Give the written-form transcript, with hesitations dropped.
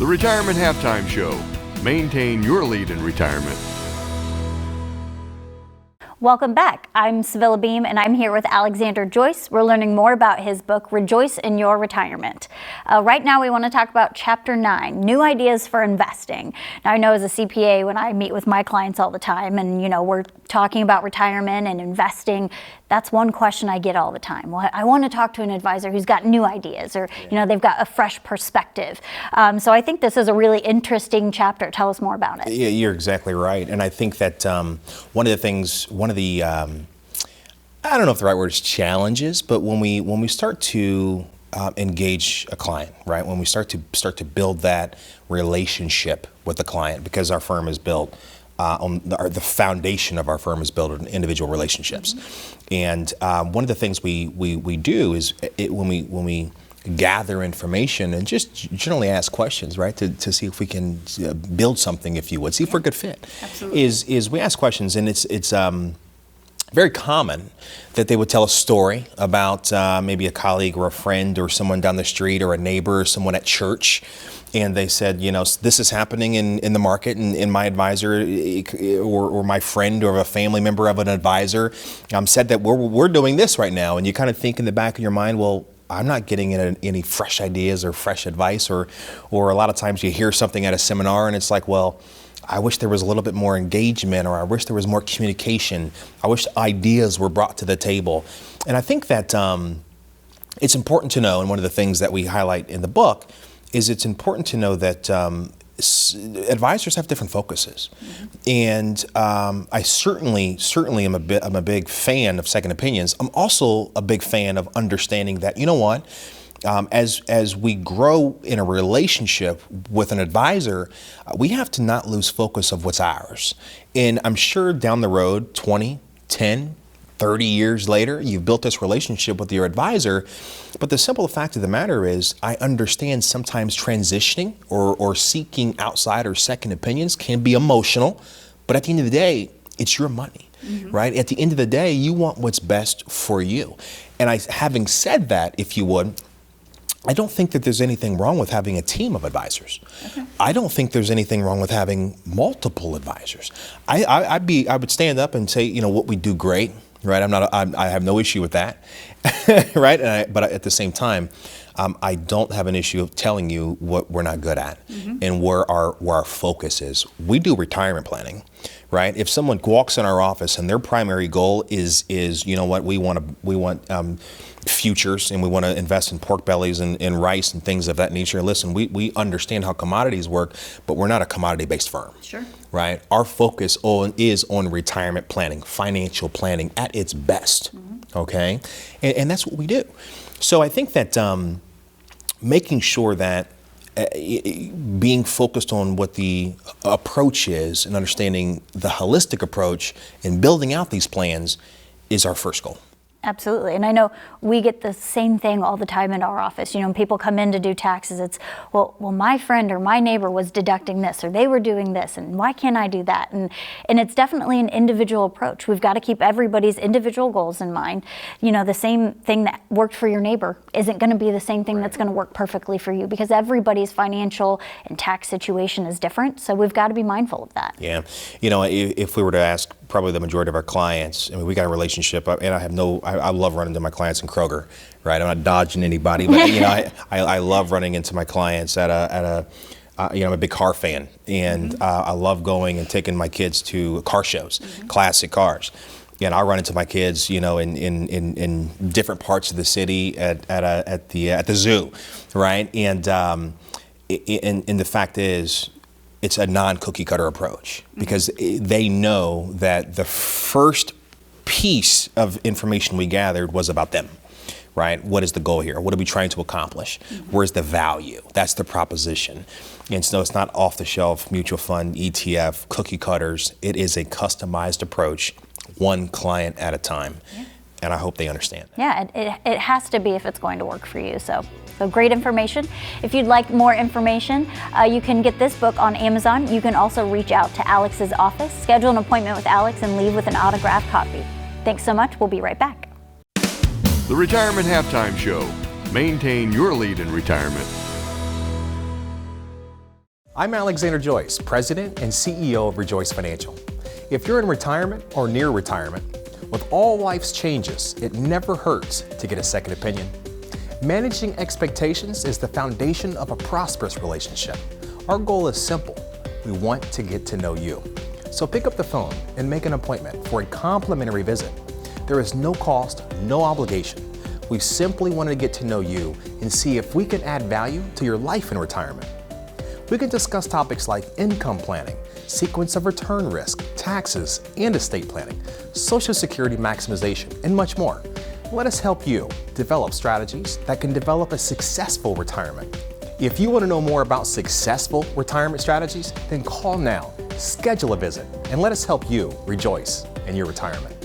The Retirement Halftime Show. Maintain your lead in retirement. Welcome back. I'm Sevilla Beam and I'm here with Alexander Joyce. We're learning more about his book, ReJoyce in Your Retirement. Right now we want to talk about Chapter 9, New Ideas for Investing. Now I know as a CPA, when I meet with my clients all the time and we're talking about retirement and investing, that's one question I get all the time. Well, I want to talk to an advisor who's got new ideas or they've got a fresh perspective. So I think this is a really interesting chapter. Tell us more about it. Yeah, you're exactly right. And I think that one of the I don't know if the right word is challenges, but when we start to engage a client, right? When we start to build that relationship with the client, because our firm is built the foundation of our firm is built on individual relationships. And one of the things we do is when we gather information and just generally ask questions, right, to see if we can build something, if you would, see if we're a good fit. Absolutely. Is we ask questions, and it's very common that they would tell a story about maybe a colleague or a friend or someone down the street or a neighbor or someone at church, and they said, this is happening in the market, and my advisor or my friend or a family member of an advisor said that we're doing this right now, and you kind of think in the back of your mind, well, I'm not getting any fresh ideas or fresh advice, or a lot of times you hear something at a seminar and it's like, well, I wish there was a little bit more engagement, or I wish there was more communication. I wish ideas were brought to the table. And I think that it's important to know, and one of the things that we highlight in the book is it's important to know that advisors have different focuses. And I certainly am a big fan of second opinions. I'm also a big fan of understanding that, as we grow in a relationship with an advisor, we have to not lose focus of what's ours. And I'm sure down the road, 20, 10, 30 years later, you've built this relationship with your advisor. But the simple fact of the matter is, I understand sometimes transitioning or seeking outside or second opinions can be emotional. But at the end of the day, it's your money. Right? At the end of the day, you want what's best for you. And having said that, if you would, I don't think that there's anything wrong with having a team of advisors. Okay. I don't think there's anything wrong with having multiple advisors. I would stand up and say, what we do great, right? I have no issue with that, right? But at the same time, I don't have an issue of telling you what we're not good at and where our focus is. We do retirement planning, right? If someone walks in our office and their primary goal is we want futures, and we want to invest in pork bellies and rice and things of that nature. Listen, we understand how commodities work, but we're not a commodity-based firm. Sure. Right? Our focus is on retirement planning, financial planning at its best. Okay? And that's what we do. So I think that making sure that being focused on what the approach is and understanding the holistic approach and building out these plans is our first goal. Absolutely. And I know we get the same thing all the time in our office. When people come in to do taxes, it's, well, my friend or my neighbor was deducting this, or they were doing this, and why can't I do that? And it's definitely an individual approach. We've got to keep everybody's individual goals in mind. The same thing that worked for your neighbor isn't going to be the same thing that's going to work perfectly for you, because everybody's financial and tax situation is different. So we've got to be mindful of that. Yeah. If we were to ask probably the majority of our clients, we got a relationship, and I love running into my clients in Kroger, right? I'm not dodging anybody, but I love running into my clients at I'm a big car fan, and I love going and taking my kids to car shows, classic cars. And I'll run into my kids, in different parts of the city at the zoo, right? And the fact is, it's a non-cookie cutter approach, because they know that the first piece of information we gathered was about them, right? What is the goal here? What are we trying to accomplish? Where's the value? That's the proposition. And so it's not off-the-shelf mutual fund, ETF, cookie cutters. It is a customized approach, one client at a time. Yeah. And I hope they understand that. Yeah, it has to be if it's going to work for you. So great information. If you'd like more information, you can get this book on Amazon. You can also reach out to Alex's office, schedule an appointment with Alex, and leave with an autographed copy. Thanks so much. We'll be right back. The Retirement Halftime Show. Maintain your lead in retirement. I'm Alexander Joyce, President and CEO of ReJoyce Financial. If you're in retirement or near retirement, with all life's changes, it never hurts to get a second opinion. Managing expectations is the foundation of a prosperous relationship. Our goal is simple. We want to get to know you. So pick up the phone and make an appointment for a complimentary visit. There is no cost, no obligation. We simply want to get to know you and see if we can add value to your life in retirement. We can discuss topics like income planning, sequence of return risk, taxes and estate planning, Social Security maximization, and much more. Let us help you develop strategies that can develop a successful retirement. If you want to know more about successful retirement strategies, then call now, schedule a visit, and let us help you rejoice in your retirement.